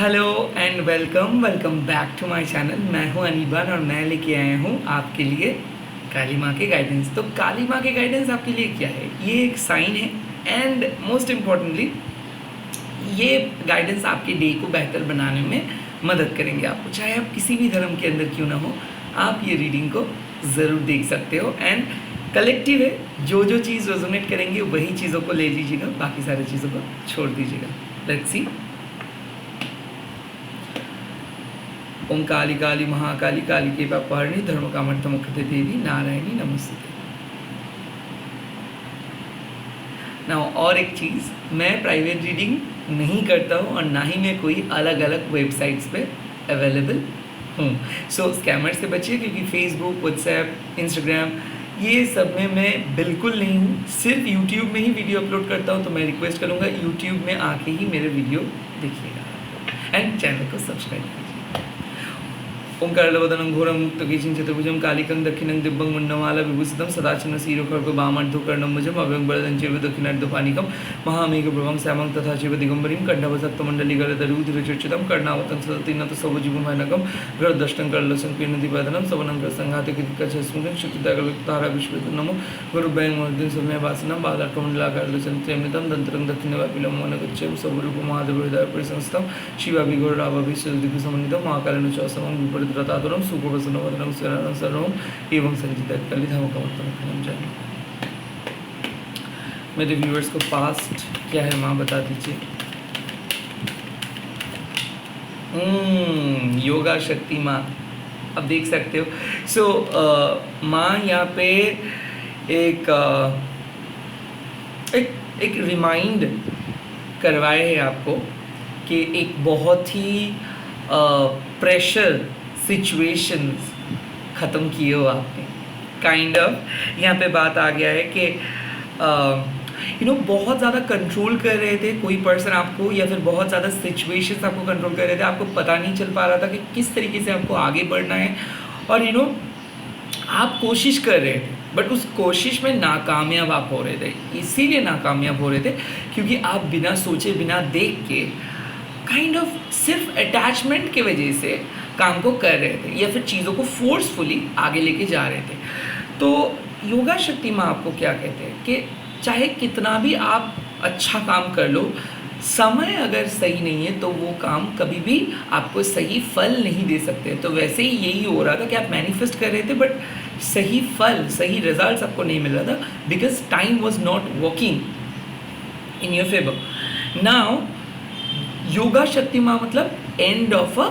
Hello and welcome back to my channel. मैं हूं अनिबान और मैं लेके आया हूं आपके लिए काली माँ के गाइडेंस। तो काली माँ के गाइडेंस आपके लिए क्या है? ये एक साइन है एंड मोस्ट इम्पॉर्टेंटली ये गाइडेंस आपके डे को बेहतर बनाने में मदद करेंगे आपको। चाहे आप किसी भी धर्म के अंदर क्यों ना हो, आप ये रीडिंग को ज़रूर देख सकते हो। एंड कलेक्टिव है, जो जो चीज़ रेजोनेट करेंगे वही चीज़ों को ले लीजिएगा, बाकी सारी चीज़ों को छोड़ दीजिएगा। Let's see. ओम काली काली महाकाली काली के पापहारिणी धर्म कामर्थ मुख्य देवी नारायणी नमस्ते। नाउ और एक चीज़, मैं प्राइवेट रीडिंग नहीं करता हूँ और ना ही मैं कोई अलग अलग वेबसाइट्स पे अवेलेबल हूँ। सो स्कैमर से बचिए, क्योंकि फेसबुक, व्हाट्सएप, इंस्टाग्राम ये सब में मैं बिल्कुल नहीं हूँ। सिर्फ यूट्यूब में ही वीडियो अपलोड करता हूँ। तो मैं रिक्वेस्ट करूँगा यूट्यूब में आके ही मेरे वीडियो देखिएगा एंड चैनल को सब्सक्राइब कीजिए। ओंकारवदनं घोरं मुक्तकेशं चतुर्भुजं कालिकं दक्षिणं दिव्यं मुण्डमाला विभूषितं सदाचनं शिरोखड्गं वामार्धकर्णं भुजं अभयं वरदं चैव दक्षिणार्धपाणिकं महामेघप्रभं श्यामं तथा चैव दिगम्बरीं कण्ठवसक्तमण्डलीगरधरूधिरचर्चितं कर्णावतं सदतिनत सवजीवनकं गरुडदष्टं करलसंकीर्णदिवदनं सवनं करसंघातकृतिकस्मृतं शुक्तिदागलतारा विश्वतं नमो गुरुभ्यं महद्दिं सौम्यवासनं बालार्कमण्डलाकारलसंत्रयमितं दन्तरं दक्षिणवापिलं मनगच्छं सर्वरूपमहादेवहृदय परिसंस्थं शिवाभिघोररावभिसमन्वितं महाकालनुचौसमं विपरीत रतातुरम सुखवसनवदनं शरणं सर्वं एवं संचितकलिधामकमर्थं जय। मेरे व्यूअर्स को पास्ट क्या है माँ बता दीजिए। योगा शक्ति माँ, अब देख सकते हो। सो माँ यहाँ पे एक एक रिमाइंड करवाए हैं आपको कि एक बहुत ही प्रेशर सिचुएशंस ख़त्म किए हो आपने। काइंड ऑफ यहाँ पे बात आ गया है कि बहुत ज़्यादा कंट्रोल कर रहे थे कोई पर्सन आपको, या फिर बहुत ज़्यादा सिचुएशंस आपको कंट्रोल कर रहे थे। आपको पता नहीं चल पा रहा था कि किस तरीके से आपको आगे बढ़ना है। और आप कोशिश कर रहे थे बट उस कोशिश में नाकामयाब आप हो रहे थे। इसीलिए नाकामयाब हो रहे थे क्योंकि आप बिना सोचे बिना देख के काइंड ऑफ सिर्फ अटैचमेंट की वजह से काम को कर रहे थे, या फिर चीज़ों को फोर्सफुली आगे लेके जा रहे थे। तो योगा शक्ति माँ आपको क्या कहते हैं कि चाहे कितना भी आप अच्छा काम कर लो, समय अगर सही नहीं है तो वो काम कभी भी आपको सही फल नहीं दे सकते। तो वैसे ही यही हो रहा था कि आप मैनिफेस्ट कर रहे थे बट सही फल, सही रिजल्ट्स आपको नहीं मिल रहा था, because time was not working in your favour. Now योगा शक्ति माँ मतलब एंड ऑफ अ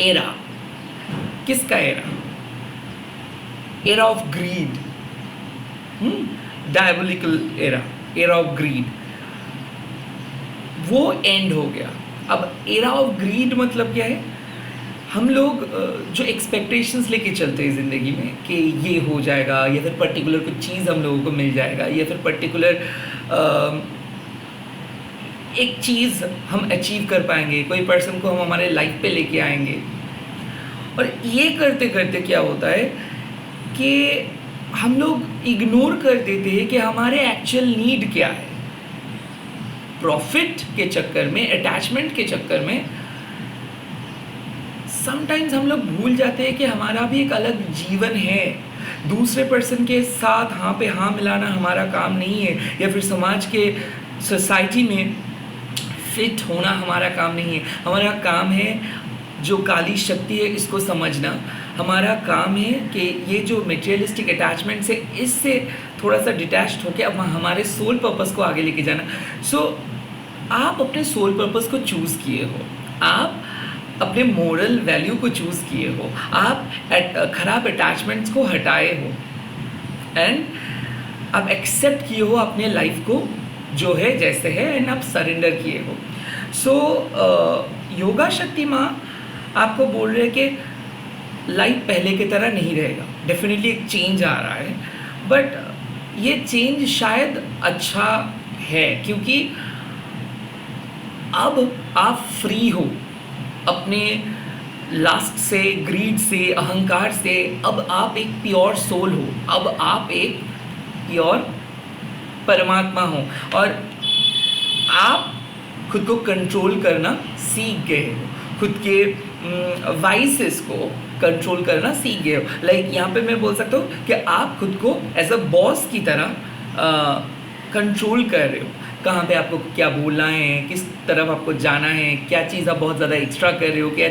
एरा। किसका एरा? Era of greed, diabolical era, era of greed, वो एंड हो गया। अब एरा ऑफ ग्रीड मतलब क्या है? हम लोग जो एक्सपेक्टेशंस लेके चलते हैं ज़िंदगी में कि ये हो जाएगा, या फिर पर्टिकुलर कुछ चीज़ हम लोगों को मिल जाएगा, या फिर पर्टिकुलर एक चीज़ हम अचीव कर पाएंगे, कोई पर्सन को हम हमारे लाइफ पे लेके आएंगे। और ये करते करते क्या होता है कि हम लोग इग्नोर कर देते हैं कि हमारे एक्चुअल नीड क्या है। प्रॉफिट के चक्कर में, अटैचमेंट के चक्कर में समटाइम्स हम लोग भूल जाते हैं कि हमारा भी एक अलग जीवन है। दूसरे पर्सन के साथ हाँ पे हाँ मिलाना हमारा काम नहीं है, या फिर समाज के, सोसाइटी में फिट होना हमारा काम नहीं है। हमारा काम है जो काली शक्ति है इसको समझना। हमारा काम है कि ये जो मटेरियलिस्टिक अटैचमेंट से, इससे थोड़ा सा डिटैच्ड होकर अब हमारे सोल पर्पस को आगे लेके जाना। सो आप अपने सोल पर्पस को चूज़ किए हो, आप अपने मोरल वैल्यू को चूज़ किए हो, आप खराब अटैचमेंट्स को हटाए हो एंड आप एक्सेप्ट किए हो अपने लाइफ को जो है जैसे है, एंड आप सरेंडर किए हो। सो योगा शक्ति माँ आपको बोल रहे हैं कि लाइफ पहले की तरह नहीं रहेगा। डेफिनेटली एक चेंज आ रहा है, बट ये चेंज शायद अच्छा है क्योंकि अब आप फ्री हो अपने लास्ट से, ग्रीड से, अहंकार से। अब आप एक प्योर सोल हो, अब आप एक प्योर परमात्मा हो, और आप खुद को कंट्रोल करना सीख गए हो, खुद के वाइसेस को कंट्रोल करना सीख गए हो। लाइक यहाँ पे मैं बोल सकता हूँ कि आप खुद को एज अ बॉस की तरह कंट्रोल कर रहे हो, कहाँ पे आपको क्या बोलना है, किस तरफ आपको जाना है, क्या चीज़ आप बहुत ज़्यादा एक्स्ट्रा कर रहे हो, क्या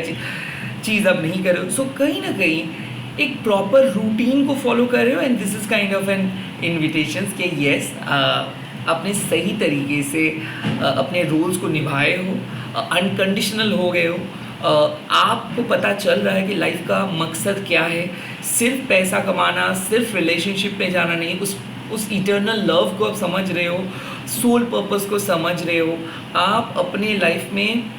चीज़ आप नहीं कर रहे हो। सो कहीं ना कहीं एक प्रॉपर रूटीन को फॉलो कर रहे हो, and this is kind of an invitation कि येस आपने सही तरीके से अपने रोल्स को निभाए हो, अनकंडीशनल हो गए हो, आपको पता चल रहा है कि लाइफ का मकसद क्या है, सिर्फ पैसा कमाना, सिर्फ रिलेशनशिप में जाना नहीं, उस इटर्नल लव को आप समझ रहे हो, सोल पर्पस को समझ रहे हो। आप अपने लाइफ में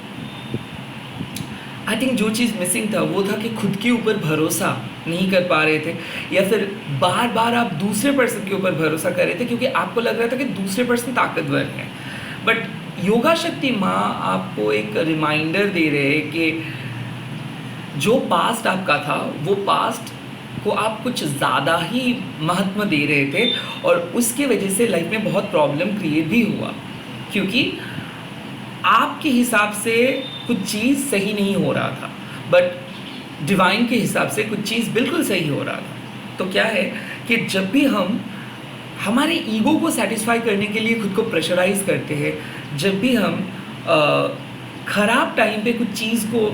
आई थिंक जो चीज़ मिसिंग था वो था कि खुद के ऊपर भरोसा नहीं कर पा रहे थे, या फिर बार बार आप दूसरे पर्सन के ऊपर भरोसा कर रहे थे क्योंकि आपको लग रहा था कि दूसरे पर्सन ताकतवर हैं। बट योगा शक्ति माँ आपको एक रिमाइंडर दे रहे हैं कि जो पास्ट आपका था वो पास्ट को आप कुछ ज़्यादा ही महत्व दे रहे थे, और उसके वजह से लाइफ में बहुत प्रॉब्लम क्रिएट भी हुआ, क्योंकि आपके हिसाब से कुछ चीज़ सही नहीं हो रहा था, बट डिवाइन के हिसाब से कुछ चीज़ बिल्कुल सही हो रहा था। तो क्या है कि जब भी हम हमारे ईगो को सेटिस्फाई करने के लिए खुद को प्रेशराइज करते हैं, जब भी हम ख़राब टाइम पे कुछ चीज़ को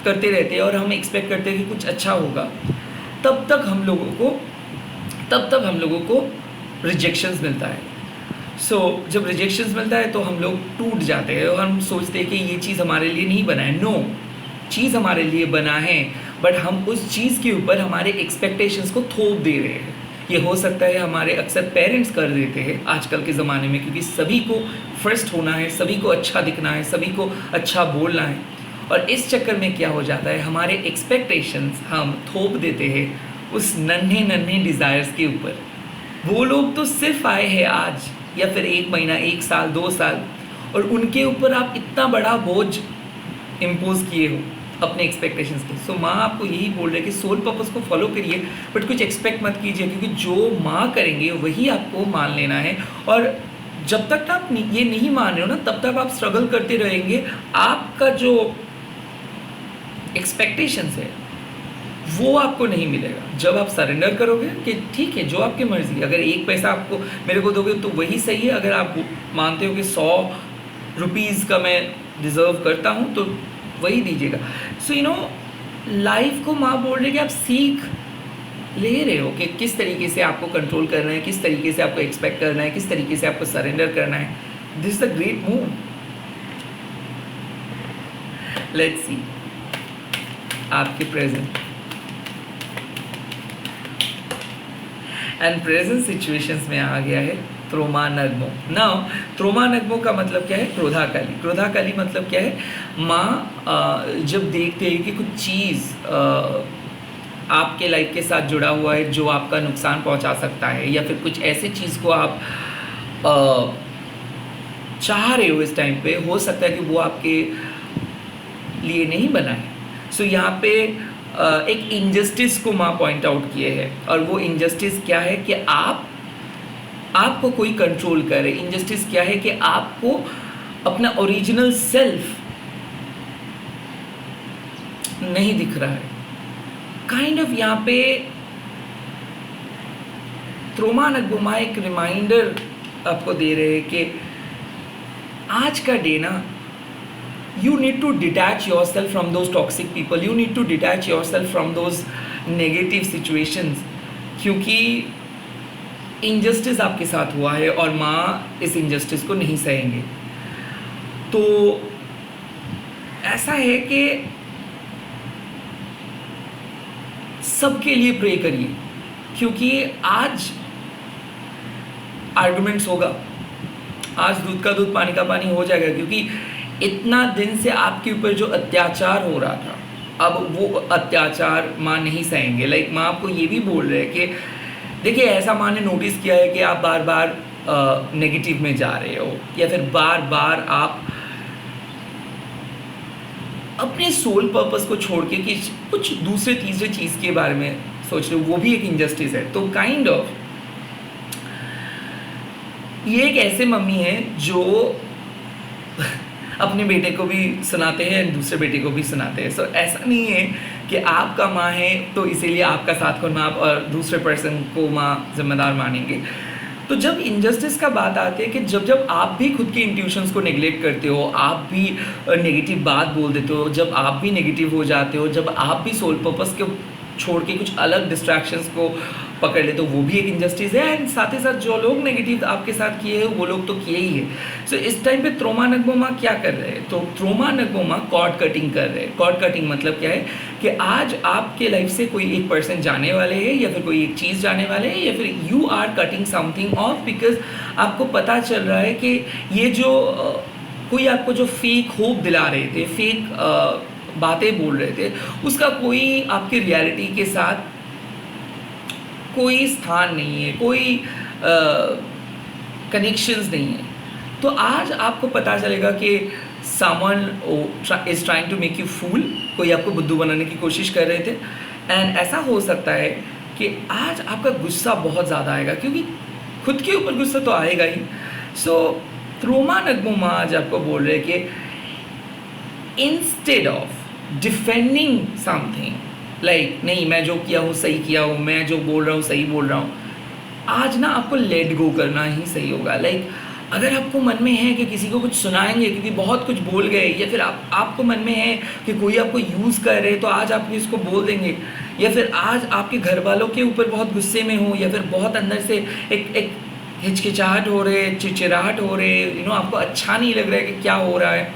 करते रहते हैं और हम एक्सपेक्ट करते हैं कि कुछ अच्छा होगा, तब तक हम लोगों को रिजेक्शंस मिलता है। जब रिजेक्शंस मिलता है तो हम लोग टूट जाते हैं और हम सोचते हैं कि ये चीज़ हमारे लिए नहीं बना है। नो, चीज़ हमारे लिए बना है, बट हम उस चीज़ के ऊपर हमारे एक्सपेक्टेशंस को थोप दे रहे हैं। ये हो सकता है हमारे अक्सर पेरेंट्स कर देते हैं आजकल के ज़माने में, क्योंकि सभी को फर्स्ट होना है, सभी को अच्छा दिखना है, सभी को अच्छा बोलना है, और इस चक्कर में क्या हो जाता है, हमारे एक्सपेक्टेशंस हम थोप देते हैं उस नन्हे नन्हे डिज़ायर्स के ऊपर। वो लोग तो सिर्फ आए हैं आज या फिर 1 महीना, 1 साल, 2 साल, और उनके ऊपर आप इतना बड़ा बोझ इम्पोज किए हो अपने एक्सपेक्टेशंस के। सो माँ आपको यही बोल रहे हैं कि सोल पर्पस को फॉलो करिए, बट कुछ एक्सपेक्ट मत कीजिए, क्योंकि जो माँ करेंगे वही आपको मान लेना है। और जब तक आप ये नहीं मान रहे हो ना, तब तक आप स्ट्रगल करते रहेंगे। आपका जो एक्सपेक्टेशंस है वो आपको नहीं मिलेगा। जब आप सरेंडर करोगे कि ठीक है, जो आपकी मर्ज़ी, अगर 1 पैसा आपको मेरे को दोगे तो वही सही है, अगर आप मानते हो कि 100 रुपीज़ का मैं डिज़र्व करता हूँ तो वही दीजिएगा। सो लाइफ को माँ बोल रही है कि आप सीख ले रहे हो कि किस तरीके से आपको कंट्रोल करना है, किस तरीके से आपको एक्सपेक्ट करना है, किस तरीके से आपको सरेंडर करना है। This is the great move. Let's see आपके प्रेजेंट एंड प्रेजेंट सिचुएशंस में आ गया है त्रोमा नग्मो। नाउ त्रोमा नग्मो का मतलब क्या है? क्रोधाकाली। क्रोधाकाली मतलब क्या है? माँ जब देखते हैं कि कुछ चीज़ आपके लाइफ के साथ जुड़ा हुआ है जो आपका नुकसान पहुंचा सकता है, या फिर कुछ ऐसी चीज़ को आप चाह रहे हो इस टाइम पे, हो सकता है कि वो आपके लिए नहीं बना है। सो यहाँ पे एक इनजस्टिस को माँ पॉइंट आउट किए हैं, और वो इनजस्टिस क्या है कि आपको कोई कंट्रोल करे। इनजस्टिस क्या है कि आपको अपना ओरिजिनल सेल्फ नहीं दिख रहा है। काइंड ऑफ यहाँ पे त्रोमा नग्मा एक रिमाइंडर आपको दे रहे हैं कि आज का डे ना, you need to detach yourself from those toxic people, you need to detach yourself from those negative situations, क्योंकि injustice आपके साथ हुआ है और माँ इस injustice को नहीं सहेंगे। तो ऐसा है कि सबके लिए प्रे करिए, क्योंकि आज आर्गुमेंट्स होगा, आज दूध का दूध पानी का पानी हो जाएगा, क्योंकि इतना दिन से आपके ऊपर जो अत्याचार हो रहा था, अब वो अत्याचार माँ नहीं सहेंगे। लाइक माँ आपको ये भी बोल रहे हैं कि देखिए, ऐसा माँ ने नोटिस किया है कि आप बार बार नेगेटिव में जा रहे हो, या फिर बार बार आप अपने सोल पर्पस को छोड़ के कि कुछ दूसरे तीसरे चीज़ के बारे में सोच रहे हो, वो भी एक इनजस्टिस है। तो काइंड ऑफ ये एक ऐसे मम्मी है जो अपने बेटे को भी सुनाते हैं एंड दूसरे बेटे को भी सुनाते हैं। सो ऐसा नहीं है कि आपका माँ है तो इसीलिए आपका साथ खोलना आप और दूसरे पर्सन को माँ जिम्मेदार मानेंगे। तो जब इनजस्टिस का बात आती है कि जब जब आप भी खुद के इंट्यूशंस को नेगलेक्ट करते हो, आप भी नेगेटिव बात बोल देते हो, जब आप भी नेगेटिव हो जाते हो, जब आप भी सोल पर्पस के छोड़ के कुछ अलग डिस्ट्रैक्शंस को पकड़ लेते हो, वो भी एक इनजस्टिस है। एंड साथ ही साथ जो लोग नेगेटिव आपके साथ किए हैं वो लोग तो किए ही है। सो इस टाइम पे त्रोमा नगमोमा क्या कर रहे हैं? तो त्रोमा नगमोमा कॉर्ड कटिंग कर रहे हैं। कॉर्ड कटिंग मतलब क्या है कि आज आपके लाइफ से कोई एक पर्सन जाने वाले हैं या फिर कोई एक चीज़ जाने वाले हैं या फिर you are cutting something off because आपको पता चल रहा है कि ये जो कोई आपको जो फेक होप दिला रहे थे, फेक बातें बोल रहे थे, उसका कोई आपकी रियलिटी के साथ कोई स्थान नहीं है, कोई कनेक्शंस नहीं है। तो आज आपको पता चलेगा कि someone is trying to make you fool, कोई आपको बुद्धू बनाने की कोशिश कर रहे थे। एंड ऐसा हो सकता है कि आज आपका गुस्सा बहुत ज़्यादा आएगा, क्योंकि खुद के ऊपर गुस्सा तो आएगा ही। सो त्रोमा नगमोमा आज आपको बोल रहे हैं कि instead of defending something, like नहीं मैं जो किया हूँ सही किया हूँ, मैं जो बोल रहा हूँ सही बोल रहा हूँ, आज ना आपको लेट गो करना ही सही होगा। लाइक अगर आपको मन में है कि किसी को कुछ सुनाएंगे क्योंकि बहुत कुछ बोल गए, या फिर आपको मन में है कि कोई आपको यूज़ कर रहे, तो आज आप इसको बोल देंगे, या फिर आज आपके घर वालों के ऊपर बहुत गुस्से में हो, या फिर बहुत अंदर से एक हिचकिचाहट हो रहे, चिड़चिड़ाहट हो रहे, आपको अच्छा नहीं लग रहा है कि क्या हो रहा है,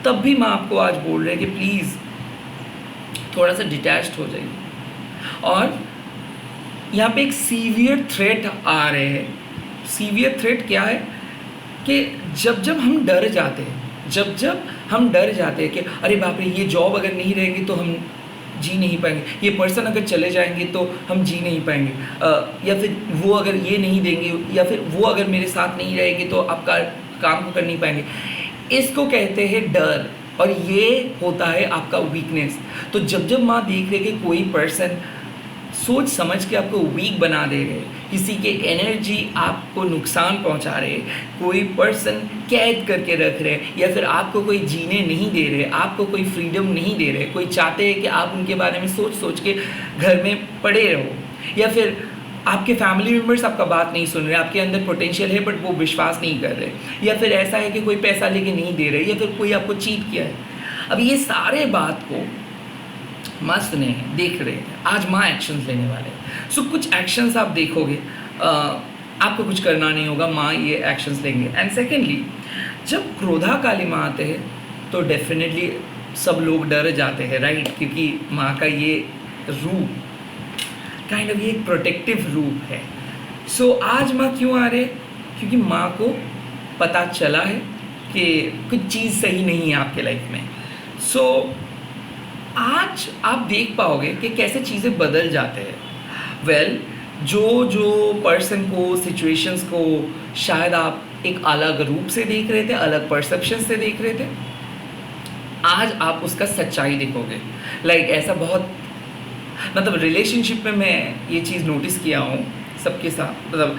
तब भी मैं आपको आज बोल रहे हैं कि प्लीज़ थोड़ा सा डिटैच्ड हो जाइए। और यहाँ पे एक सीवियर थ्रेट आ रहे हैं। सीवियर थ्रेट क्या है कि जब जब हम डर जाते हैं, जब हम डर जाते हैं कि अरे बाप रे, ये जॉब अगर नहीं रहेंगी तो हम जी नहीं पाएंगे, ये पर्सन अगर चले जाएंगे तो हम जी नहीं पाएंगे, या फिर वो अगर ये नहीं देंगे, या फिर वो अगर मेरे साथ नहीं रहेंगे तो आपका काम को कर नहीं पाएंगे। इसको कहते हैं डर, और ये होता है आपका वीकनेस। तो जब माँ देख रहे कि कोई पर्सन सोच समझ के आपको वीक बना दे रहे, किसी के एनर्जी आपको नुकसान पहुंचा रहे, कोई पर्सन कैद करके रख रहे, या फिर आपको कोई जीने नहीं दे रहे, आपको कोई फ्रीडम नहीं दे रहे, कोई चाहते हैं कि आप उनके बारे में सोच सोच के घर में पड़े रहो, या फिर आपके फैमिली मेम्बर्स आपका बात नहीं सुन रहे, आपके अंदर पोटेंशियल है बट वो विश्वास नहीं कर रहे, या फिर ऐसा है कि कोई पैसा लेके नहीं दे रहे, या फिर कोई आपको चीट किया है। अब ये सारे बात को माँ सुने हैं, देख रहे हैं, आज माँ एक्शंस लेने वाले हैं। सो कुछ एक्शंस आप देखोगे, आपको कुछ करना नहीं होगा, माँ ये एक्शंस लेंगे। एंड सेकेंडली, जब क्रोधा काली माँ आते हैं तो डेफिनेटली सब लोग डर जाते हैं, राइट, क्योंकि माँ का ये रूप काइंड ऑफ ये एक प्रोटेक्टिव रूप है। सो आज माँ क्यों आ रहे? क्योंकि माँ को पता चला है कि कुछ चीज़ सही नहीं है आपके लाइफ में। सो आज आप देख पाओगे कि कैसे चीज़ें बदल जाते हैं। वेल, जो पर्सन को, सिचुएशंस को शायद आप एक अलग रूप से देख रहे थे, अलग परसेप्शन से देख रहे थे, आज आप उसका सच्चाई देखोगे। लाइक ऐसा बहुत, मतलब रिलेशनशिप में मैं ये चीज़ नोटिस किया हूँ सबके साथ, मतलब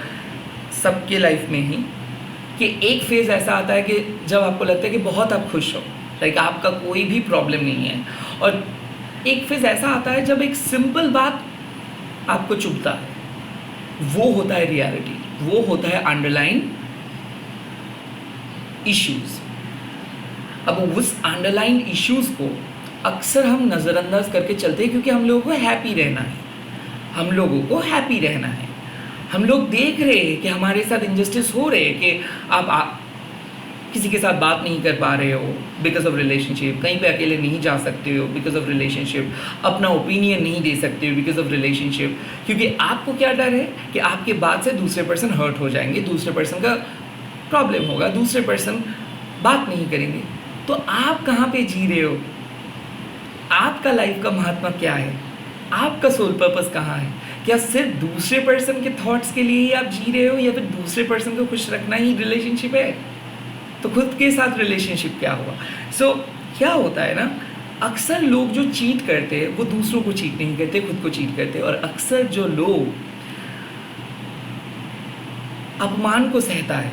सबके लाइफ में ही, कि एक फेज़ ऐसा आता है कि जब आपको लगता है कि बहुत आप खुश हो, लाइक आपका कोई भी प्रॉब्लम नहीं है, और एक फेज़ ऐसा आता है जब एक सिंपल बात आपको चुभता है, वो होता है रियलिटी, वो होता है अंडरलाइन इश्यूज़। अब उस अंडरलाइन इश्यूज़ को अक्सर हम नज़रअंदाज करके चलते हैं, क्योंकि हम लोगों को हैप्पी रहना है, हम लोगों को हैप्पी रहना है। हम लोग देख रहे हैं कि हमारे साथ इनजस्टिस हो रहे हैं, कि आप किसी के साथ बात नहीं कर पा रहे हो बिकॉज ऑफ रिलेशनशिप, कहीं पे अकेले नहीं जा सकते हो बिकॉज ऑफ रिलेशनशिप, अपना ओपिनियन नहीं दे सकते हो बिकॉज ऑफ रिलेशनशिप, क्योंकि आपको क्या डर है कि आपके बाद से दूसरे पर्सन हर्ट हो जाएंगे, दूसरे पर्सन का प्रॉब्लम होगा, दूसरे पर्सन बात नहीं करेंगे। तो आप कहाँ पे जी रहे हो? आपका लाइफ का महात्मा क्या है? आपका सोल पर्पस कहाँ है? क्या सिर्फ दूसरे पर्सन के थॉट्स के लिए ही आप जी रहे हो, या फिर दूसरे पर्सन को खुश रखना ही रिलेशनशिप है? तो खुद के साथ रिलेशनशिप क्या हुआ? सो क्या होता है ना, अक्सर लोग जो चीट करते हैं वो दूसरों को चीट नहीं करते, खुद को चीट करते हैं। और अक्सर जो लोग अपमान को सहता है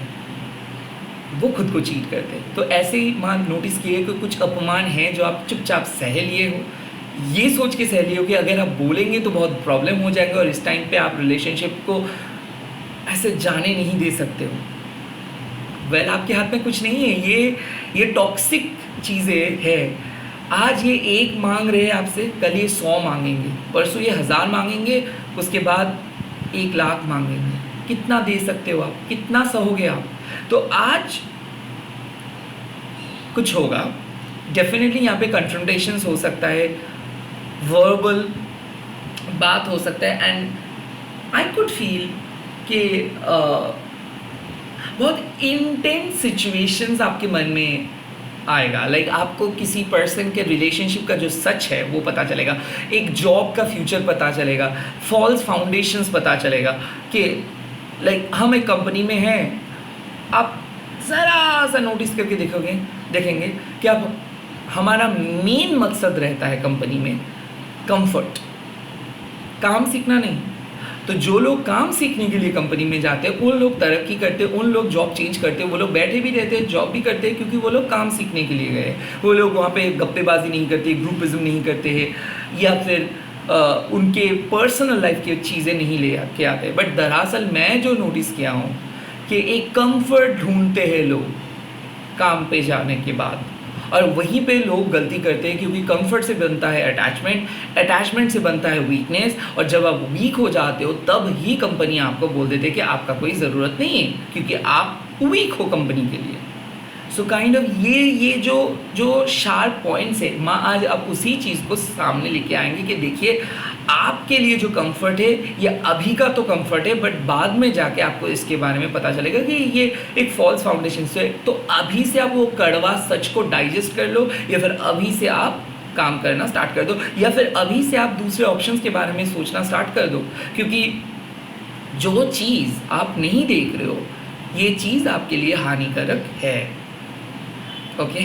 वो खुद को चीट करते हैं। तो ऐसे ही माँ नोटिस किए कि कुछ अपमान हैं जो आप चुपचाप सह लिए हो, ये सोच के सह लिए हो कि अगर आप बोलेंगे तो बहुत प्रॉब्लम हो जाएगा और इस टाइम पे आप रिलेशनशिप को ऐसे जाने नहीं दे सकते हो। वेल आपके हाथ में कुछ नहीं है, ये टॉक्सिक चीज़ें है। आज ये 1 मांग रहे हैं आपसे, कल ये 100 मांगेंगे, परसों ये 1000 मांगेंगे, उसके बाद 1 लाख मांगेंगे। कितना दे सकते हो आप, कितना सहोगे आप? तो आज कुछ होगा डेफिनेटली, यहाँ पे कन्फ्रंटेशंस हो सकता है, वर्बल बात हो सकता है, एंड आई कुड फील कि बहुत इंटेंस सिचुएशंस आपके मन में आएगा। लाइक आपको किसी पर्सन के रिलेशनशिप का जो सच है वो पता चलेगा, एक जॉब का फ्यूचर पता चलेगा, फॉल्स फाउंडेशंस पता चलेगा कि लाइक हम एक कंपनी में हैं, आप ज़रा सा नोटिस करके देखेंगे कि अब हमारा मेन मकसद रहता है कंपनी में कंफर्ट, काम सीखना नहीं। तो जो लोग काम सीखने के लिए कंपनी में जाते हैं, उन लोग तरक्की करते हैं, उन लोग जॉब चेंज करते हैं, वो लोग बैठे भी रहते हैं, जॉब भी करते हैं, क्योंकि वो लोग काम सीखने के लिए गए। वो लोग वहाँ पे गप्पेबाजी नहीं करते, ग्रुपिज्म नहीं करते हैं, या फिर उनके पर्सनल लाइफ की चीज़ें नहीं ले के आते। बट दरअसल मैं जो नोटिस किया हूँ कि एक कंफर्ट ढूंढते हैं लोग काम पे जाने के बाद, और वहीं पे लोग गलती करते हैं, क्योंकि कंफर्ट से बनता है अटैचमेंट, अटैचमेंट से बनता है वीकनेस, और जब आप वीक हो जाते हो तब ही कंपनी आपको बोल देते हैं कि आपका कोई ज़रूरत नहीं है, क्योंकि आप वीक हो कंपनी के लिए। सो काइंड ऑफ ये जो शार्प पॉइंट्स है, माँ आज आप उसी चीज़ को सामने लेके आएंगे कि देखिए आपके लिए जो कंफर्ट है ये अभी का तो कंफर्ट है, बट बाद में जाके आपको इसके बारे में पता चलेगा कि ये एक फॉल्स फाउंडेशन से। तो अभी से आप वो कड़वा सच को डाइजेस्ट कर लो, या फिर अभी से आप काम करना स्टार्ट कर दो, या फिर अभी से आप दूसरे ऑप्शंस के बारे में सोचना स्टार्ट कर दो, क्योंकि जो चीज़ आप नहीं देख रहे हो ये चीज़ आपके लिए हानिकारक है। ओके,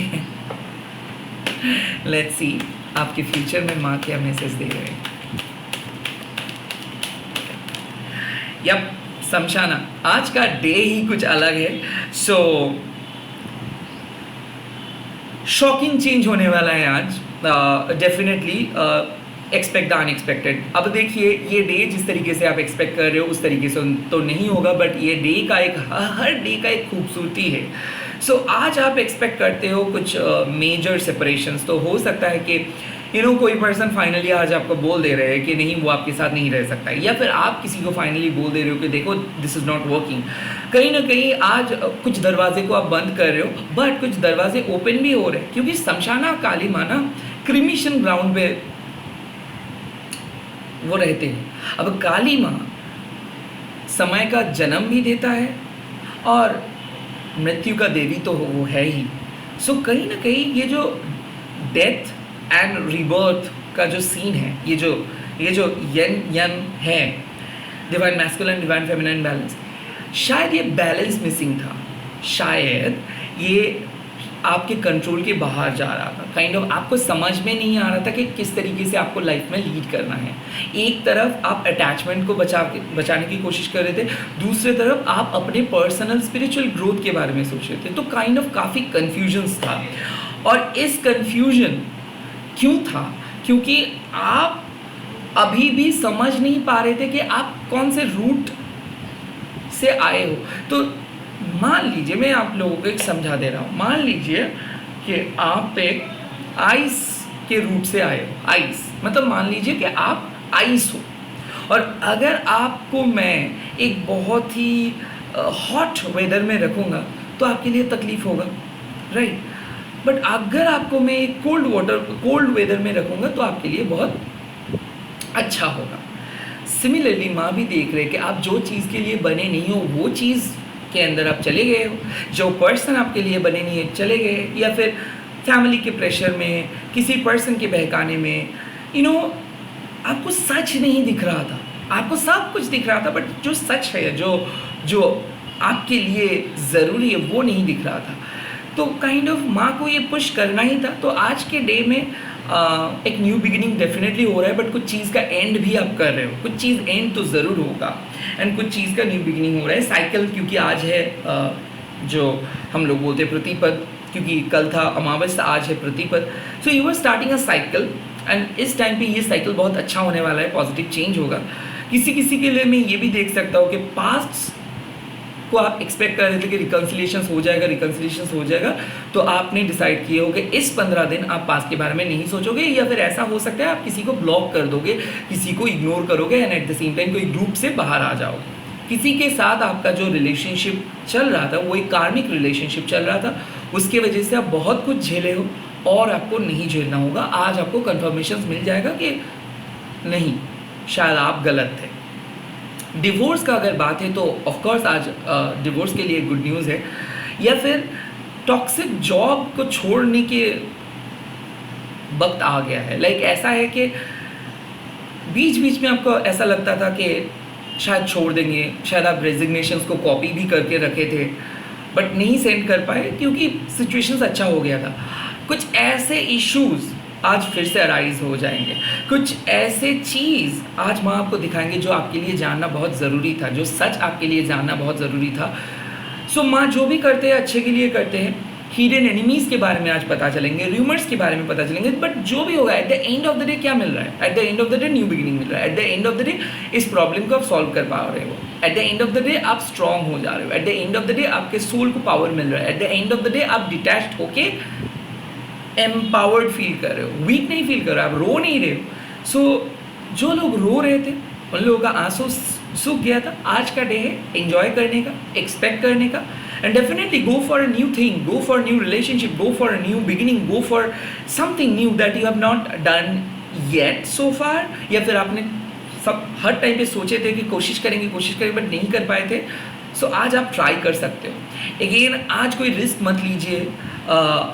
लेट्स सी आपके फ्यूचर में माँ क्या मैसेज दे रहे हैं। यप, समझाना आज का डे ही कुछ अलग है। सो शॉकिंग चेंज होने वाला है आज, डेफिनेटली एक्सपेक्ट द अनएक्सपेक्टेड। अब देखिए ये डे जिस तरीके से आप एक्सपेक्ट कर रहे हो उस तरीके से तो नहीं होगा, बट ये डे का हर डे का एक खूबसूरती है। सो आज आप एक्सपेक्ट करते हो कुछ मेजर सेपरेशंस, तो हो सकता है कि कोई पर्सन फाइनली आज आपको बोल दे रहे हैं कि नहीं वो आपके साथ नहीं रह सकता है, या फिर आप किसी को फाइनली बोल दे रहे हो कि देखो दिस इज़ नॉट वर्किंग। कहीं ना कहीं आज कुछ दरवाजे को आप बंद कर रहे हो, बट कुछ दरवाजे ओपन भी हो रहे हैं, क्योंकि शमशाना काली माँ ना क्रिमिशन ग्राउंड पे वो रहते हैं। अब काली माँ समय का जन्म भी देता है और मृत्यु का देवी तो वो है ही। सो कहीं ना कहीं ये जो डेथ एंड रीबर्थ का जो सीन है, ये जो यन यन है, divine masculine divine feminine balance, शायद ये बैलेंस मिसिंग था, शायद ये आपके कंट्रोल के बाहर जा रहा था। काइंड ऑफ आपको समझ में नहीं आ रहा था कि किस तरीके से आपको लाइफ में लीड करना है। एक तरफ आप अटैचमेंट को बचाने की कोशिश कर रहे थे, दूसरी तरफ आप अपने पर्सनल स्पिरिचुअल ग्रोथ के बारे में सोच रहे थे। तो काइंड ऑफ काफ़ी कन्फ्यूजन्स था, और इस कन्फ्यूजन क्यों था? क्योंकि आप अभी भी समझ नहीं पा रहे थे कि आप कौन से रूट से आए हो। तो मान लीजिए, मैं आप लोगों को एक समझा दे रहा हूँ, मान लीजिए कि आप एक आइस के रूट से आए हो। आइस मतलब मान लीजिए कि आप आइस हो, और अगर आपको मैं एक बहुत ही हॉट वेदर में रखूँगा तो आपके लिए तकलीफ होगा, राइट। बट अगर आपको मैं एक कोल्ड वेदर में रखूँगा तो आपके लिए बहुत अच्छा होगा। सिमिलरली माँ भी देख रहे कि आप जो चीज़ के लिए बने नहीं हो वो चीज़ के अंदर आप चले गए हो, जो पर्सन आपके लिए बने नहीं है चले गए, या फिर फैमिली के प्रेशर में, किसी पर्सन के बहकाने में, आपको सच नहीं दिख रहा था, आपको सब कुछ दिख रहा था, बट जो सच है, जो आपके लिए ज़रूरी है वो नहीं दिख रहा था। तो काइंड ऑफ माँ को ये पुश करना ही था। तो आज के डे में एक न्यू बिगिनिंग डेफिनेटली हो रहा है, बट कुछ चीज़ का एंड भी आप कर रहे हो, कुछ चीज़ एंड तो ज़रूर होगा, एंड कुछ चीज़ का न्यू बिगिनिंग हो रहा है। साइकिल क्योंकि आज है जो हम लोग बोलते हैं प्रतिपद, क्योंकि कल था अमावस्या, आज है प्रतिपद। So you are starting a cycle and इस टाइम पे ये साइकिल बहुत अच्छा होने वाला है, पॉजिटिव चेंज होगा। किसी किसी के लिए मैं ये भी देख सकता हूँ कि पास्ट को आप एक्सपेक्ट कर रहे थे कि रिकन्सिलिएशन हो जाएगा, तो आपने डिसाइड किए हो कि इस 15 दिन आप पास्ट के बारे में नहीं सोचोगे, या फिर ऐसा हो सकता है आप किसी को ब्लॉक कर दोगे, किसी को इग्नोर करोगे and at the same time कोई ग्रुप से बाहर आ जाओगे। किसी के साथ आपका जो रिलेशनशिप चल रहा था वो एक कार्मिक रिलेशनशिप चल रहा था, उसके वजह से आप बहुत कुछ झेले हो और आपको नहीं झेलना होगा। आज आपको कन्फर्मेशन मिल जाएगा कि नहीं, शायद आप गलत थे। डिवोर्स का अगर बात है तो ऑफकोर्स आज डिवोर्स के लिए गुड न्यूज़ है, या फिर टॉक्सिक जॉब को छोड़ने के वक्त आ गया है। लाइक ऐसा है कि बीच बीच में आपको ऐसा लगता था कि शायद छोड़ देंगे, शायद आप रेजिग्नेशंस को कॉपी भी करके रखे थे बट नहीं सेंड कर पाए क्योंकि सिचुएशंस अच्छा हो गया था। कुछ ऐसे इश्यूज़ आज फिर से अराइज हो जाएंगे, कुछ ऐसे चीज़ आज माँ आपको दिखाएंगे जो आपके लिए जानना बहुत ज़रूरी था, जो सच आपके लिए जानना बहुत ज़रूरी था। सो माँ जो भी करते हैं अच्छे के लिए करते हैं। हिडन एनिमीज़ के बारे में आज पता चलेंगे, रूमर्स के बारे में पता चलेंगे, बट जो भी होगा at the end of the day क्या मिल रहा है? At the end of the day new beginning मिल रहा है। At the end of the day इस प्रॉब्लम को आप सॉल्व कर पा रहे हो। At the end of the day आप स्ट्रांग हो जा रहे हो। At the end of the day आपके सोल को पावर मिल रहा है। At the end of the day आप डिटैच्ड होके एम्पावर्ड फील कर रहे हो, वीक नहीं फील कर रहे हो, आप रो नहीं रहे हो। सो जो लोग रो रहे थे उन लोगों का आंसू सूख गया था। आज का डे है एंजॉय करने का, एक्सपेक्ट करने का, and definitely go for a new thing, go for new relationship, go for a new beginning, go for something new that you have not done yet so far, या फिर आपने सब हर time पे सोचे थे कि कोशिश करेंगे बट नहीं कर पाए थे। सो आज आप ट्राई कर सकते हो। अगेन आज कोई रिस्क मत लीजिए,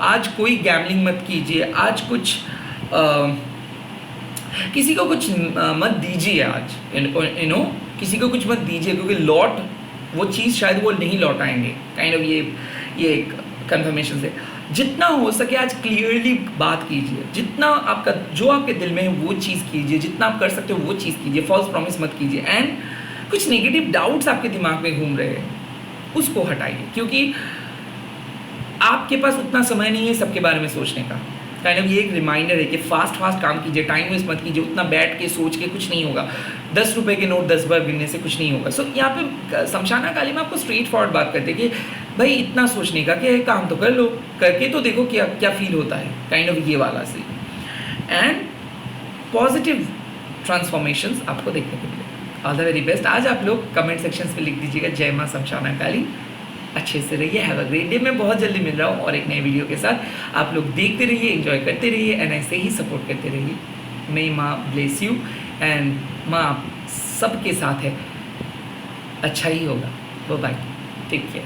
आज कोई गैम्बलिंग मत कीजिए, आज कुछ किसी को कुछ मत दीजिए आज, यू नो किसी को कुछ मत दीजिए, क्योंकि लौट वो चीज़ शायद वो नहीं लौटाएंगे। काइंड ऑफ ये एक कन्फर्मेशन से जितना हो सके आज क्लियरली बात कीजिए, जितना आपका जो आपके दिल में है वो चीज़ कीजिए, जितना आप कर सकते हो वो चीज़ कीजिए, फॉल्स प्रॉमिस मत कीजिए। एंड कुछ नेगेटिव डाउट्स आपके दिमाग में घूम रहे हैं उसको हटाइए, क्योंकि आपके पास उतना समय नहीं है सबके बारे में सोचने का। काइंड ऑफ ये एक रिमाइंडर है कि फास्ट काम कीजिए, टाइम वेस्ट मत कीजिए, उतना बैठ के सोच के कुछ नहीं होगा। 10 रुपये के नोट 10 बार गिनने से कुछ नहीं होगा। सो यहाँ पे शमशाना काली में आपको स्ट्रेट फॉरवर्ड बात करते हैं कि भाई इतना सोचने का क्या है, काम तो कर लो, करके तो देखो क्या क्या फील होता है। काइंड ऑफ ये वाला सी एंड पॉजिटिव ट्रांसफॉर्मेशंस आपको देखने को मिले। All the very best. आज आप लोग कमेंट सेक्शंस में लिख दीजिएगा जय माँ शमशाना काली। अच्छे से रहिए, हैव अ ग्रेट डे। मैं बहुत जल्दी मिल रहा हूँ और एक नए वीडियो के साथ। आप लोग देखते रहिए, एंजॉय करते रहिए एंड ऐसे ही सपोर्ट करते रहिए। मे माँ ब्लेस यू एंड माँ आप सबके साथ है, अच्छा ही होगा। Bye, take care.